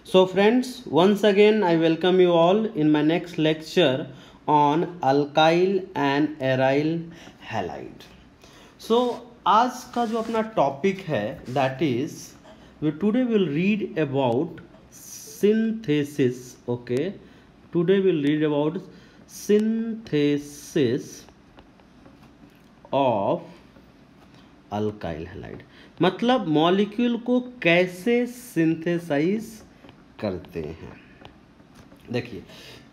So friends, once again I welcome you all in my next lecture on alkyl and aryl halide. So आज का जो अपना topic है that is today we'll read about synthesis. Okay, today we'll read about synthesis of alkyl halide, मतलब molecule को कैसे synthesise करते हैं। देखिए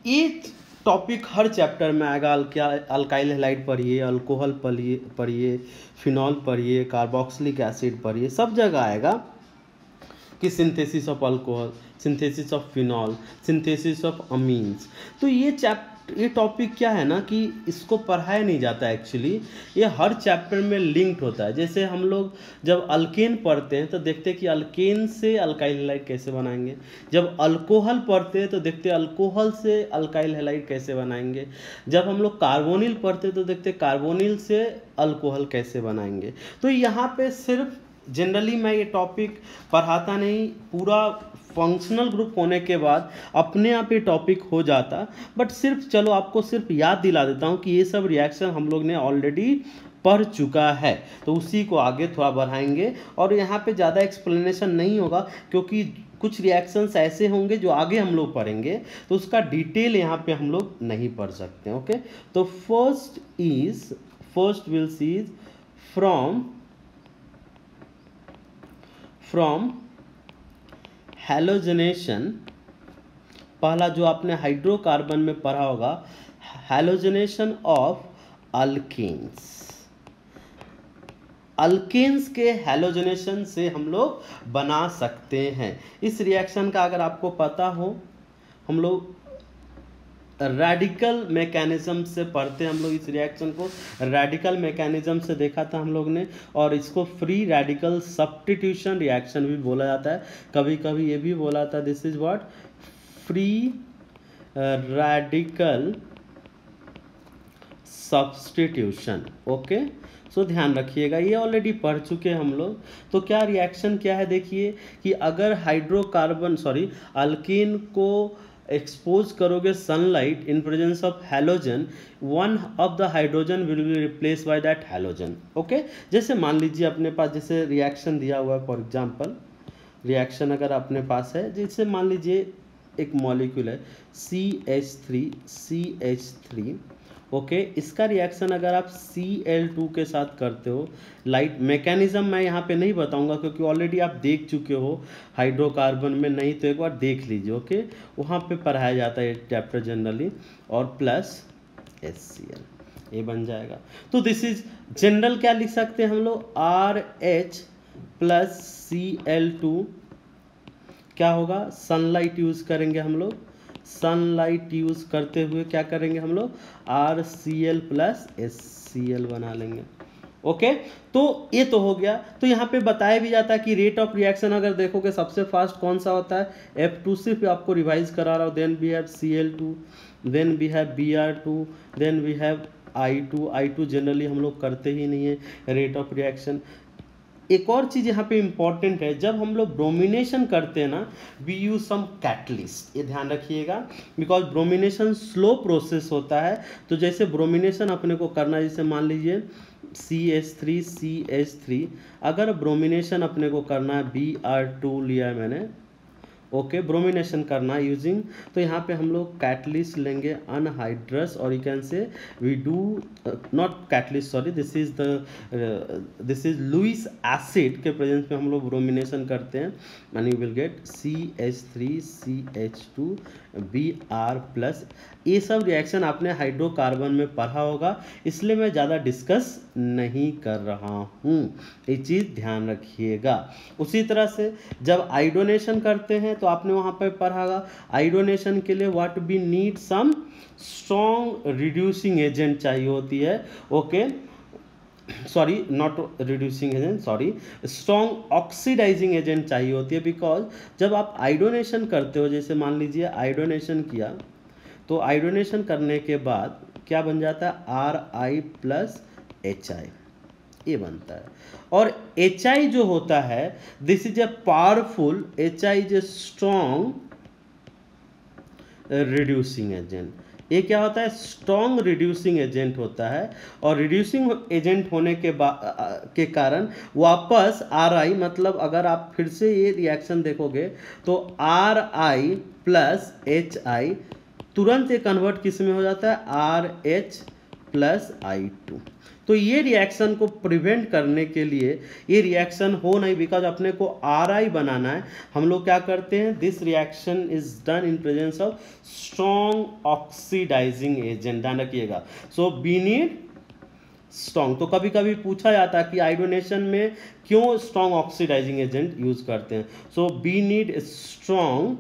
ये टॉपिक हर चैप्टर में आएगा। अल्काइल हैलाइड पढ़िए, अल्कोहल पढ़िए, फिनॉल पढ़िए, कार्बोक्सिलिक एसिड पढ़िए, सब जगह आएगा कि synthesis of alcohol, synthesis of phenol, synthesis of amines. तो ये टॉपिक क्या है ना कि इसको पढ़ाया नहीं जाता एक्चुअली, ये हर चैप्टर में लिंक्ड होता है। जैसे हम लोग जब अल्केन पढ़ते हैं तो देखते हैं कि अल्केन से अल्काइल हैलाइड कैसे बनाएंगे, जब अल्कोहल पढ़ते हैं तो देखते हैं अल्कोहल से अल्काइल हैलाइड कैसे बनाएंगे, जब हम लोग कार्बोनिल पढ़ते हैं तो देखते हैं कार्बोनिल से अल्कोहल कैसे बनाएंगे। तो यहाँ पे सिर्फ जनरली मैं ये टॉपिक पढ़ाता नहीं, पूरा फंक्शनल ग्रुप होने के बाद अपने आप ये टॉपिक हो जाता, बट सिर्फ चलो आपको सिर्फ याद दिला देता हूँ कि ये सब रिएक्शन हम लोग ने ऑलरेडी पढ़ चुका है, तो उसी को आगे थोड़ा बढ़ाएंगे। और यहाँ पे ज़्यादा एक्सप्लेनेशन नहीं होगा क्योंकि कुछ रिएक्शंस ऐसे होंगे जो आगे हम लोग पढ़ेंगे, तो उसका डिटेल यहाँ पे हम लोग नहीं पढ़ सकते। ओके, तो first will see from halogenation. पहला जो आपने हाइड्रोकार्बन में पढ़ा होगा, हैलोजनेशन ऑफ अल्केन्स। अल्केन्स के हैलोजनेशन से हम लोग बना सकते हैं। इस रिएक्शन का अगर आपको पता हो, हम लोग रेडिकल मैकेनिज्म से पढ़ते हैं। हम लोग इस रिएक्शन को रेडिकल मैकेनिज्म से देखा था हम लोग ने, और इसको फ्री रेडिकल सब्स्टिट्यूशन रिएक्शन भी बोला जाता है। कभी कभी ये भी बोला जाता है this is what free radical substitution. Okay, so ध्यान रखिएगा, ये ऑलरेडी पढ़ चुके हैं हम लोग। तो क्या रिएक्शन क्या है, देखिए कि अगर अल्केन को एक्सपोज करोगे sunlight in presence of halogen, one of the hydrogen will be replace by that halogen. Okay, जैसे मान लीजिए अपने पास जैसे रिएक्शन दिया हुआ है, फॉर एग्जांपल रिएक्शन अगर अपने पास है, जैसे मान लीजिए एक मॉलिक्यूल है CH3। ओके, इसका रिएक्शन अगर आप Cl2 के साथ करते हो, लाइट मैकेनिज्म मैं यहाँ पे नहीं बताऊंगा क्योंकि ऑलरेडी आप देख चुके हो हाइड्रोकार्बन में, नहीं तो एक बार देख लीजिए। ओके, वहाँ पे पढ़ाया जाता है चैप्टर जनरली, और प्लस HCl, ये बन जाएगा। तो दिस इज जनरल, क्या लिख सकते हैं हम लोग, RH प्लस Cl2 क्या होगा, सनलाइट यूज करेंगे हम लोग, सनलाइट यूज करते हुए क्या करेंगे हम लोग, RCl प्लस HCl बना लेंगे। ओके, तो ये तो हो गया। तो यहाँ पे बताया भी जाता है कि रेट ऑफ रिएक्शन अगर देखोगे सबसे फास्ट कौन सा होता है, F2। सिर्फ आपको रिवाइज करा रहा हूँ। Then we have Cl2, then we have Br2, then we have I2 generally हम लोग करते ही नहीं है रेट ऑफ रिएक्शन। एक और चीज़ यहाँ पे इम्पॉर्टेंट है, जब हम लोग ब्रोमिनेशन करते हैं ना, वी यूज सम कैटलिस्ट, ये ध्यान रखिएगा, बिकॉज ब्रोमिनेशन स्लो प्रोसेस होता है। तो जैसे ब्रोमिनेशन अपने को करना है, जैसे मान लीजिए CH3, अगर ब्रोमिनेशन अपने को करना है, Br2 लिया है मैंने, ओके, ब्रोमिनेशन करना यूजिंग, तो यहाँ पे हम लोग कैटलिस्ट लेंगे अनहाइड्रस, और you can say we do not catalyst, sorry, this is Lewis acid के प्रेजेंस में हम लोग ब्रोमिनेशन करते हैं, and you will get CH3CH2 Br plus. ये सब रिएक्शन आपने हाइड्रोकार्बन में पढ़ा होगा, इसलिए मैं ज़्यादा डिस्कस नहीं कर रहा हूँ, ये चीज़ ध्यान रखिएगा। उसी तरह से जब आयोडोनेशन करते हैं तो आपने वहाँ पर पढ़ा होगा, आयोडोनेशन के लिए what we need some strong reducing agent चाहिए होती है। Okay, sorry, not reducing agent, sorry, strong oxidising agent चाहिए होती है। बिकॉज जब आप आयोडोनेशन करते हो, जैसे मान लीजिए आयोडोनेशन किया, तो आयोडोनेशन करने के बाद क्या बन जाता है, Ri प्लस HI। ये बनता है। और HI जो होता है, this is a powerful, HI is a strong reducing agent. ये क्या होता है? स्ट्रॉन्ग रिड्यूसिंग एजेंट होता है। और रिड्यूसिंग एजेंट होने के कारण वापस RI, मतलब अगर आप फिर से ये रिएक्शन देखोगे तो RI प्लस HI तुरंत ये कन्वर्ट किस में हो जाता है? RH plus I2। तो ये रिएक्शन को प्रिवेंट करने के लिए, ये रिएक्शन हो नहीं, बिकॉज अपने को RI बनाना है, हम लोग क्या करते हैं? This reaction is done in presence of strong oxidising agent. ध्यान रखिएगा। So we need strong. तो कभी कभी पूछा जाता है कि आयोडीनेशन में क्यों स्ट्रॉन्ग ऑक्सीडाइजिंग एजेंट यूज करते हैं। So we need strong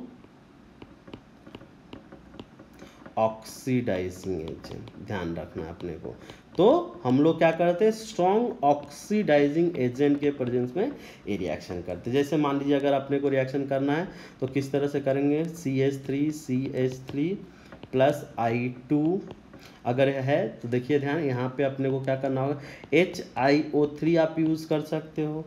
oxidising agent, ध्यान रखना है अपने को। तो हम लोग क्या करते हैं? स्ट्रॉन्ग ऑक्सीडाइजिंग एजेंट के प्रेजेंस में ये रिएक्शन करते हैं। जैसे मान लीजिए अगर अपने को रिएक्शन करना है तो किस तरह से करेंगे? CH3 प्लस I2 अगर है तो देखिए ध्यान, यहाँ पे अपने को क्या करना होगा? HiO3 आप यूज़ कर सकते हो,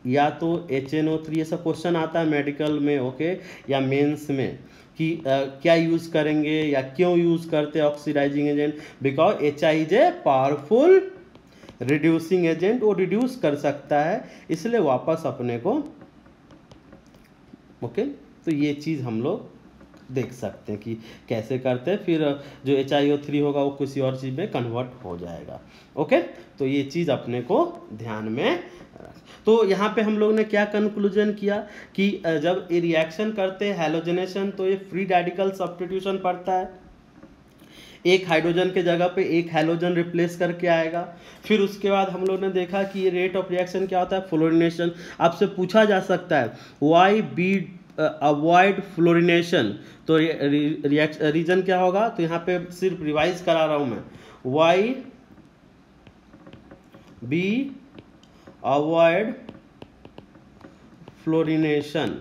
या तो HNO3। ये सब क्वेश्चन आता है मेडिकल में, ओके, या मेंस में कि क्या यूज़ करेंगे या क्यों यूज़ करते हैं oxidising agent. Because HI is a powerful reducing agent, वो रिड्यूस कर सकता है, इसलिए वापस अपने को, ओके। तो ये चीज़ हम लोग देख सकते हैं कि कैसे करते हैं। फिर जो HiO3 होगा वो किसी और चीज़ में कन्वर्ट हो जाएगा, ओके। तो ये चीज़ अपने को ध्यान में। तो यहाँ पे हम लोग ने क्या कंक्लूजन किया कि जब ये रिएक्शन करते हैं हैलोजनेशन, तो ये फ्री रेडिकल सब्स्टिट्यूशन पड़ता है, एक हाइड्रोजन के जगह पे एक हैलोजन रिप्लेस करके आएगा। फिर उसके बाद हम लोग ने देखा कि ये रेट ऑफ रिएक्शन क्या होता है? फ्लोरिनेशन। आपसे पूछा जा सकता है वाई बी अवॉइड फ्लोरिनेशन, तो रीजन क्या होगा? तो यहाँ पे सिर्फ रिवाइज करा रहा हूँ मैं, why be avoid fluorination.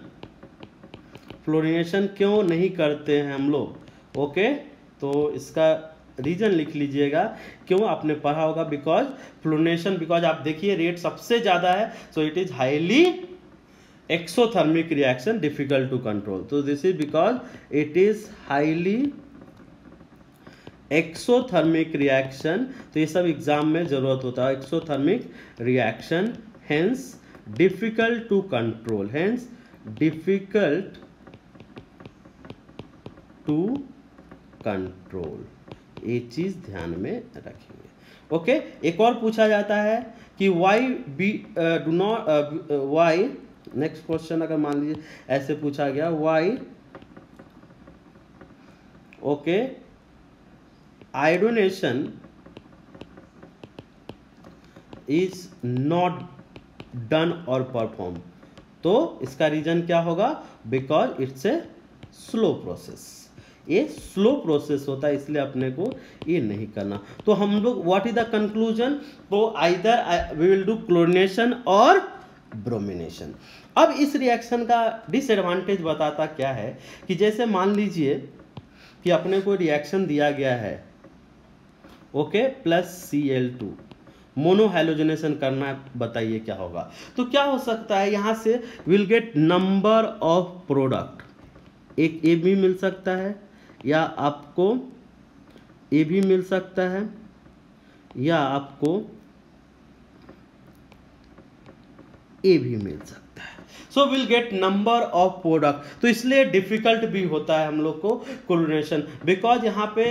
Fluorination क्यों नहीं करते हैं हम लोग, ओके। तो इसका रीजन लिख लीजिएगा, क्यों आपने पढ़ा होगा। बिकॉज फ्लोरिनेशन, बिकॉज आप देखिए रेट सबसे ज़्यादा है, so it is highly exothermic reaction, difficult to control. तो this is because it is highly exothermic reaction. तो ये सब एग्जाम में जरूरत होता है, exothermic reaction, hence difficult to control, hence difficult to control. ये चीज ध्यान में रखेंगे, ओके। एक और पूछा जाता है कि why be do not, why, next question अगर मान लीजिए ऐसे पूछा गया, why, okay, iodination is not done और परफॉर्म। तो इसका रीजन क्या होगा? Because it's a slow process, ये स्लो प्रोसेस होता है, इसलिए अपने को ये नहीं करना। तो हम लोग व्हाट इज द कंक्लूजन? तो either we will do chlorination और ब्रोमिनेशन। अब इस रिएक्शन का डिसएडवांटेज बताता क्या है कि जैसे मान लीजिए कि अपने को रिएक्शन दिया गया है, okay, plus Cl2, mono halogenation करना है, बताइए क्या होगा। तो क्या हो सकता है? यहाँ से will get number of product, एक ए भी मिल सकता है, या आपको ए भी मिल सकता है, या आपको ए भी मिल सकता है। So will get number of product. तो इसलिए डिफिकल्ट भी होता है हम लोग को क्लोरिनेशन, बिकॉज यहाँ पे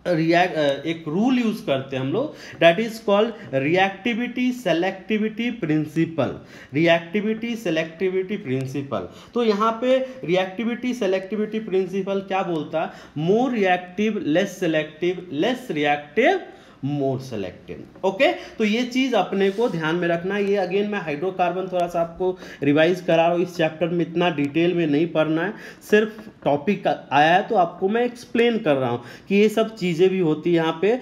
एक रूल यूज करते हैं हम लोग, that is called reactivity selectivity principle, reactivity selectivity principle. तो यहाँ पे रिएक्टिविटी सेलेक्टिविटी प्रिंसिपल क्या बोलता है? More reactive less selective, less reactive more selective, okay. तो ये चीज अपने को ध्यान में रखना है। ये अगेन मैं हाइड्रोकार्बन थोड़ा सा आपको रिवाइज करा रहा हूँ, इस चैप्टर में इतना डिटेल में नहीं पढ़ना है, सिर्फ टॉपिक आया है तो आपको मैं एक्सप्लेन कर रहा हूँ कि ये सब चीज़ें भी होती है। यहाँ पे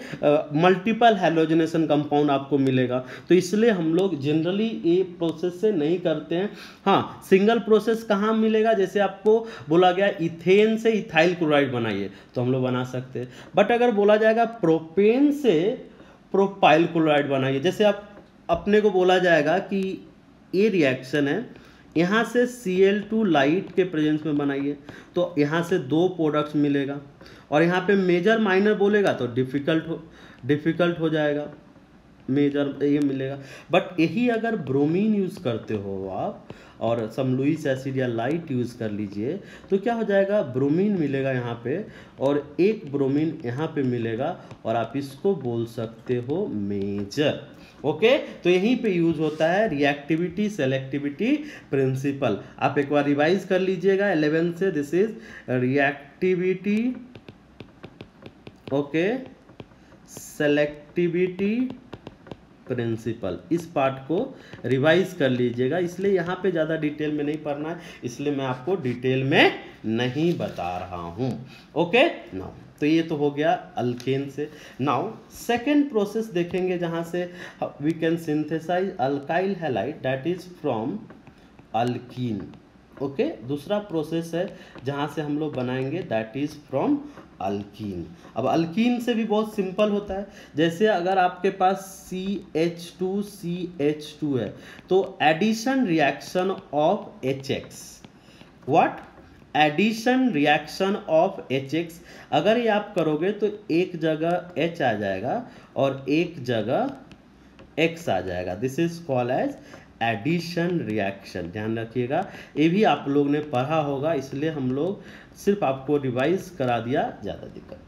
मल्टीपल हैलोजनेशन कंपाउंड आपको मिलेगा, तो इसलिए हम लोग जनरली ये प्रोसेस से नहीं करते हैं। हाँ, सिंगल प्रोसेस कहाँ मिलेगा? जैसे आपको बोला गया इथेन से इथाइल क्लोराइड बनाइए, तो हम लोग बना सकते हैं। बट अगर बोला जाएगा प्रोपेन से प्रोपाइल क्लोराइड बनाइए। जैसे आप अपने को बोला जाएगा कि ये रिएक्शन है, यहाँ से Cl2 लाइट के प्रेजेंस में बनाइए, तो यहाँ से 2 प्रोडक्ट्स मिलेगा, और यहाँ पे मेजर माइनर बोलेगा तो डिफ़िकल्ट हो जाएगा, मेजर ये मिलेगा। बट यही अगर ब्रोमीन यूज़ करते हो आप और समलुइस एसिड या लाइट यूज़ कर लीजिए, तो क्या हो जाएगा, ब्रोमीन मिलेगा यहाँ पे और एक ब्रोमीन यहाँ पे मिलेगा, और आप इसको बोल सकते हो मेजर। ओके, तो यहीं पे यूज होता है रिएक्टिविटी सेलेक्टिविटी प्रिंसिपल। आप एक बार रिवाइज कर लीजिएगा 11 से, this is reactivity, okay, selectivity principle. इस पार्ट को रिवाइज कर लीजिएगा, इसलिए यहाँ पे ज़्यादा डिटेल में नहीं पढ़ना है, इसलिए मैं आपको डिटेल में नहीं बता रहा हूँ। ओके, नाउ तो ये तो हो गया अल्केन से। नाउ सेकेंड प्रोसेस देखेंगे जहाँ से we can synthesise alkyl halide that is from alkene. Okay, दूसरा प्रोसेस है जहाँ से हम लोग बनाएंगे दैट इज फ्रॉम अल्कीन। अब अल्कीन से भी बहुत सिंपल होता है, जैसे अगर आपके पास CH2CH2 है तो addition reaction of HX, what, addition reaction of HX, अगर ये आप करोगे तो एक जगह H आ जाएगा और एक जगह X आ जाएगा, this is called as addition reaction. ध्यान रखिएगा, ये भी आप लोग ने पढ़ा होगा, इसलिए हम लोग सिर्फ आपको रिवाइज करा दिया, ज़्यादा दिक्कत।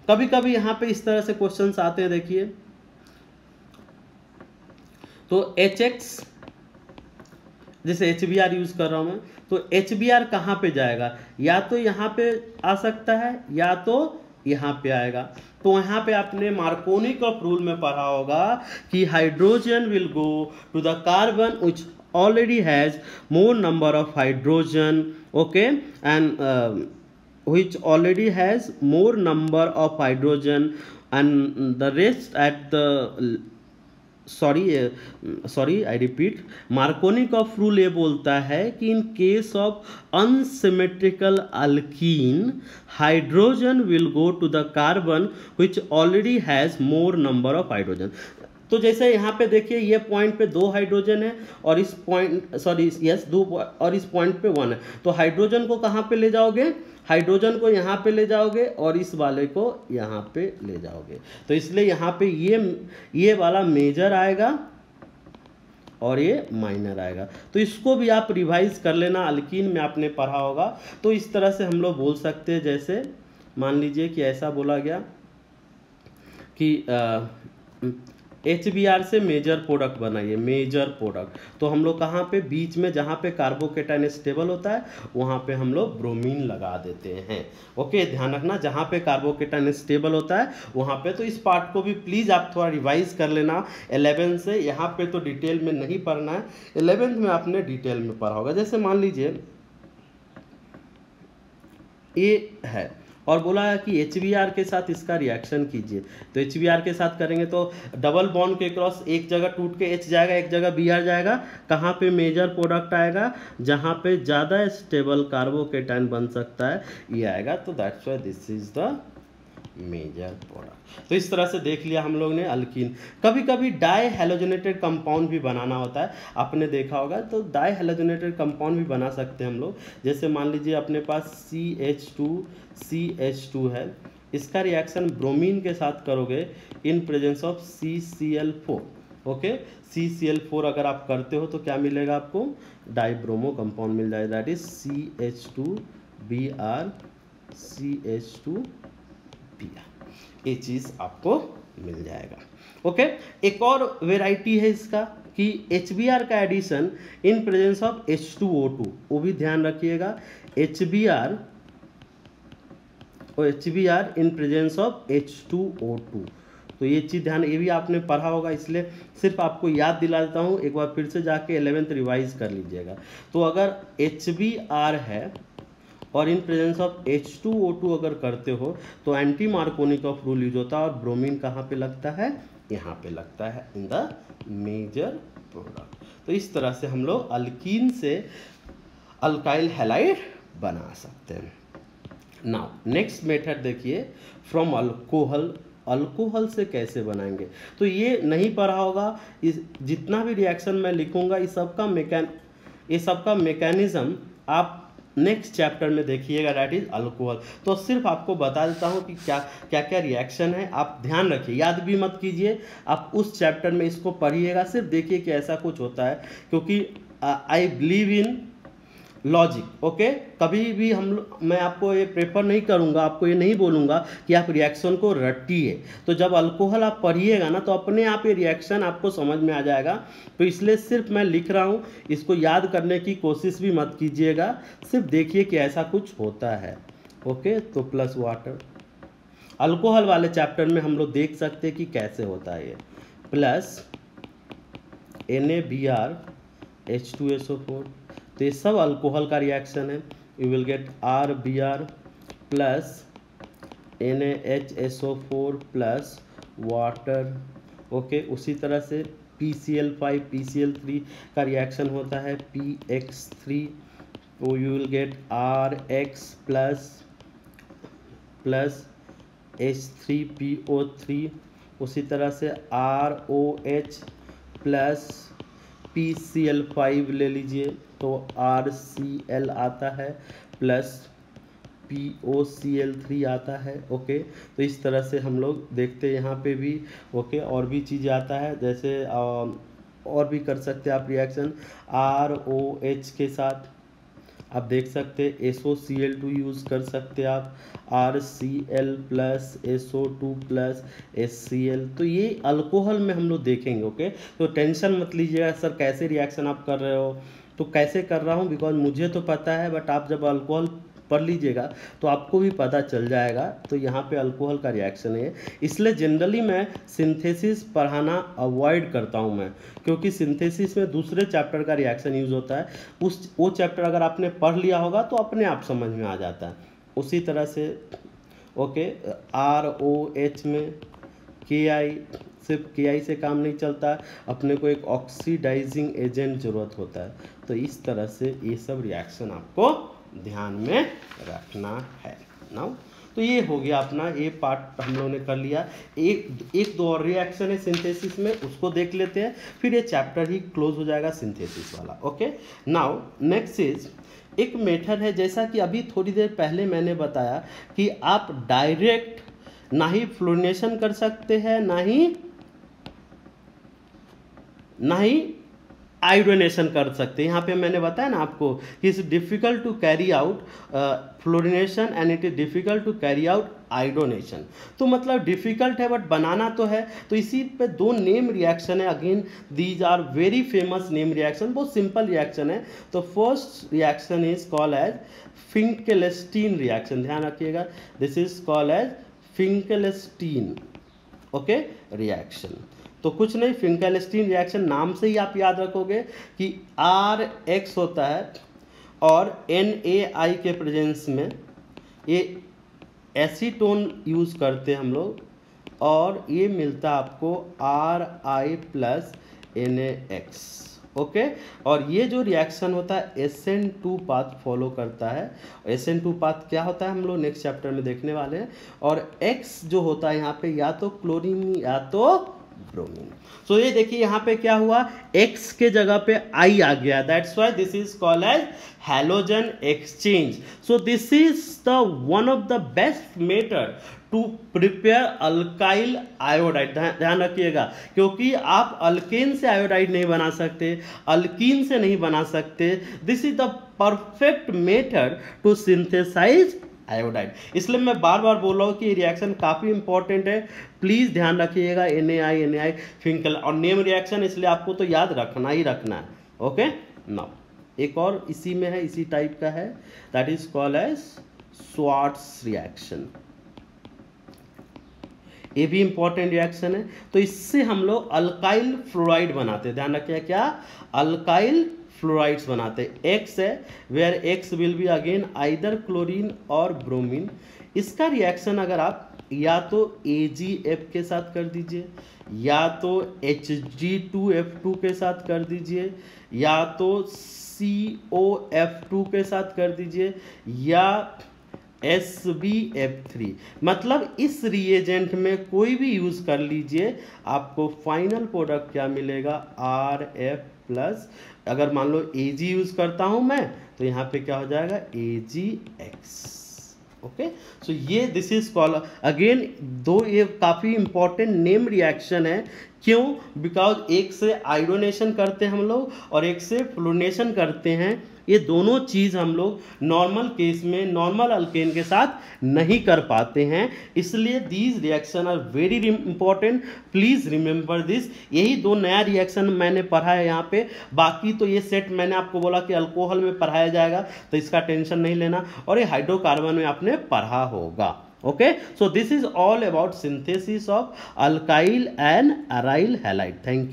कभी कभी यहाँ पे इस तरह से क्वेश्चंस आते हैं, देखिए तो HX, जैसे HBr यूज कर रहा हूँ मैं, तो HBr कहाँ पे जाएगा, या तो यहाँ पे आ सकता है या तो यहाँ पे आएगा। तो यहाँ पे आपने मार्कोनी ऑफ रूल में पढ़ा होगा कि hydrogen will go to the carbon which already has more number of hydrogen, okay, and which already has more number of hydrogen, and the rest at the sorry I repeat, Markovnikov of rule ये बोलता है कि in case of unsymmetrical alkene hydrogen will go to the carbon which already has more number of hydrogen. तो जैसे यहाँ पे देखिए ये पॉइंट पे 2 हाइड्रोजन है और इस पॉइंट दो और इस पॉइंट पे 1 है, तो हाइड्रोजन को कहाँ पे ले जाओगे, हाइड्रोजन को यहाँ पे ले जाओगे और इस वाले को यहाँ पे ले जाओगे, तो इसलिए यहाँ पे ये वाला मेजर आएगा और ये माइनर आएगा। तो इसको भी आप रिवाइज कर लेना, अल्कीन में आपने पढ़ा होगा। तो इस तरह से हम लोग बोल सकते हैं, जैसे मान लीजिए कि ऐसा बोला गया कि HBr से मेजर प्रोडक्ट बनाइए, मेजर प्रोडक्ट, तो हम लोग कहाँ पे, बीच में जहाँ पे कार्बोकेटाइन स्टेबल होता है वहाँ पे हम लोग ब्रोमीन लगा देते हैं। ओके, ध्यान रखना, जहाँ पे कार्बोकेटाइन स्टेबल होता है वहाँ पे। तो इस पार्ट को भी प्लीज़ आप थोड़ा रिवाइज कर लेना 11 से, यहाँ पे तो डिटेल में नहीं पढ़ना है, 11th में आपने डिटेल में पढ़ा होगा। जैसे मान लीजिए ये है और बोला है कि HBr के साथ इसका रिएक्शन कीजिए, तो HBr के साथ करेंगे तो डबल बॉन्ड के क्रॉस एक जगह टूट के H जाएगा, एक जगह Br जाएगा, कहाँ पे मेजर प्रोडक्ट आएगा, जहाँ पे ज़्यादा स्टेबल कार्बोकेटाइन बन सकता है ये आएगा, तो that's why this is the major product. तो इस तरह से देख लिया हम लोग ने अल्कीन। कभी कभी डाई हेलोजनेटेड कंपाउंड भी बनाना होता है, आपने देखा होगा, तो डाई हेलोजनेटेड कंपाउंड भी बना सकते हैं हम लोग। जैसे मान लीजिए अपने पास CH2CH2 है, इसका रिएक्शन ब्रोमीन के साथ करोगे इन presence of CCl4। Okay, CCl4 अगर आप करते हो तो क्या मिलेगा आपको, डाइब्रोमो कंपाउंड मिल जाएगा, दैट इज CH2Br CH2 ये चीज़ आपको मिल जाएगा। ओके, एक और वेराइटी है इसका कि HBr का addition in presence of H2O2, वो भी ध्यान रखिएगा, HBr in presence of H2O2, तो ये चीज़ ध्यान, ये भी आपने पढ़ा होगा, इसलिए सिर्फ आपको याद दिला देता हूँ, एक बार फिर से जाके 11th रिवाइज कर लीजिएगा। तो अगर HBr है और इन प्रेजेंस ऑफ H2O2 अगर करते हो तो anti Markovnikov of rule use होता है, और ब्रोमीन कहाँ पे लगता है, यहाँ पे लगता है इन द मेजर प्रोडक्ट। तो इस तरह से हम लोग अल्कीन से अल्काइल हैलाइड बना सकते हैं। नाउ नेक्स्ट मेथड देखिए, फ्रॉम अल्कोहल अल्कोहल से कैसे बनाएंगे। तो ये नहीं पढ़ा होगा, इस जितना भी रिएक्शन मैं लिखूंगा ये सबका मैकेनिज्म आप नेक्स्ट चैप्टर में देखिएगा, दैट इज अल्कोहल। तो सिर्फ आपको बता देता हूँ कि क्या क्या क्या रिएक्शन है, आप ध्यान रखिए, याद भी मत कीजिए, आप उस चैप्टर में इसको पढ़िएगा, सिर्फ देखिए कि ऐसा कुछ होता है, क्योंकि I believe in logic. Okay, कभी भी मैं आपको ये प्रेफर नहीं करूंगा, आपको ये नहीं बोलूंगा कि आप रिएक्शन को रटिए। तो जब अल्कोहल आप पढ़िएगा ना तो अपने आप ये रिएक्शन आपको समझ में आ जाएगा। तो इसलिए सिर्फ मैं लिख रहा हूँ, इसको याद करने की कोशिश भी मत कीजिएगा, सिर्फ देखिए कि ऐसा कुछ होता है। ओके, तो प्लस वाटर, अल्कोहल वाले चैप्टर में हम लोग देख सकते हैं कि कैसे होता है ये, प्लस NaBrH2SO4। तो ये सब अल्कोहल का रिएक्शन है। You will gate RBr plus NaHSO4 plus water. Okay, उसी तरह से PCl5 PCl3 का रिएक्शन होता है PX3, तो you will gate RX plus H3PO3। उसी तरह से ROH प्लस PCl5 ले लीजिए तो RCl आता है प्लस POCl3 आता है। ओके, तो इस तरह से हम लोग देखते हैं यहाँ पे भी। ओके, और भी चीज़ें आता है, जैसे और भी कर सकते हैं आप रिएक्शन ROH के साथ, आप देख सकते हैं SOCl2 यूज़ कर सकते हैं आप, RCl plus SO2 plus HCl। तो ये अल्कोहल में हम लोग देखेंगे। ओके, तो टेंशन मत लीजिएगा सर कैसे रिएक्शन आप कर रहे हो, तो कैसे कर रहा हूँ बिकॉज मुझे तो पता है, बट आप जब अल्कोहल पढ़ लीजिएगा तो आपको भी पता चल जाएगा। तो यहाँ पे अल्कोहल का रिएक्शन है, इसलिए जनरली मैं सिंथेसिस पढ़ाना अवॉइड करता हूँ मैं, क्योंकि सिंथेसिस में दूसरे चैप्टर का रिएक्शन यूज़ होता है, वो चैप्टर अगर आपने पढ़ लिया होगा तो अपने आप समझ में आ जाता है। उसी तरह से ओके, ROH में KI, सिर्फ KI से काम नहीं चलता, अपने को एक ऑक्सीडाइजिंग एजेंट ज़रूरत होता है। तो इस तरह से ये सब रिएक्शन आपको ध्यान में रखना है ना। तो ये हो गया अपना, ये पार्ट हम लोगों ने कर लिया। एक दो और रिएक्शन है सिंथेसिस में, उसको देख लेते हैं, फिर ये चैप्टर ही क्लोज हो जाएगा सिंथेसिस वाला। ओके, नाउ नेक्स्ट इज एक मेथड है, जैसा कि अभी थोड़ी देर पहले मैंने बताया कि आप डायरेक्ट ना ही फ्लोरिनेशन कर सकते हैं, ना ही आयोडोनेशन कर सकते हैं। यहाँ पे मैंने बताया ना आपको कि it's difficult to carry out fluorination and it is difficult to carry out iodination. तो मतलब डिफिकल्ट है बट बनाना तो है। तो इसी पे दो नेम रिएक्शन है, again these are very famous name reaction, बहुत सिंपल रिएक्शन है। तो first reaction is called as Finkelstein reaction, ध्यान रखिएगा, this is called as Finkelstein okay reaction. तो कुछ नहीं, फिंकेलस्टीन रिएक्शन नाम से ही आप याद रखोगे कि RX होता है और NaI के प्रेजेंस में ये एसीटोन यूज़ करते हैं हम लोग, और ये मिलता है आपको RI प्लस NaX। ओके, और ये जो रिएक्शन होता है SN2 पाथ फॉलो करता है। SN2 पाथ क्या होता है हम लोग नेक्स्ट चैप्टर में देखने वाले हैं। और X जो होता है यहाँ पे या तो क्लोरीन या तो ब्रोमीन। सो ये देखिए यहाँ पे क्या हुआ, X के जगह पे I आ गया, that's why this is called as halogen exchange. So this is the one of the best method to prepare alkyl iodide. ध्यान रखिएगा, क्योंकि आप अल्केन से आयोडाइड नहीं बना सकते, अल्कीन से नहीं बना सकते। This is the perfect method to synthesise iodide. इसलिए मैं बार बार बोल रहा हूँ कि ये रिएक्शन काफ़ी इंपॉर्टेंट है, प्लीज़ ध्यान रखिएगा। NaI फिंकल और नेम रिएक्शन, इसलिए आपको तो याद रखना ही रखना है। ओके, नाउ एक और इसी में है, इसी टाइप का है, that is called as Swarts reaction. ये भी इंपॉर्टेंट रिएक्शन है। तो इससे हम लोग अल्काइल फ्लोराइड बनाते हैं, ध्यान रखिएगा, क्या अल्काइल फ्लोराइड्स बनाते हैं। X है where X will be again either chlorine और ब्रोमीन। इसका रिएक्शन अगर आप या तो AgF के साथ कर दीजिए, या तो Hg2F2 के साथ कर दीजिए, या तो COF2 के साथ कर दीजिए, या SbF3। मतलब इस रिएजेंट में कोई भी यूज कर लीजिए, आपको फाइनल प्रोडक्ट क्या मिलेगा, Rf प्लस, अगर मान लो Ag यूज करता हूं मैं तो यहाँ पे क्या हो जाएगा, AgX। ओके, सो ये दिस इज कॉल्ड अगेन, दो ये काफी इंपॉर्टेंट नेम रिएक्शन है। क्यों? बिकॉज एक से आयोडोनेशन करते हैं हम लोग और एक से फ्लोरिनेशन करते हैं। ये दोनों चीज हम लोग नॉर्मल केस में नॉर्मल अल्केन के साथ नहीं कर पाते हैं, इसलिए these reaction are very important, please remember this. यही दो नया रिएक्शन मैंने पढ़ा है यहाँ पे, बाकी तो ये सेट मैंने आपको बोला कि अल्कोहल में पढ़ाया जाएगा तो इसका टेंशन नहीं लेना, और ये हाइड्रोकार्बन में आपने पढ़ा होगा। Okay, so this is all about synthesis of alkyl and aryl halide. Thank you.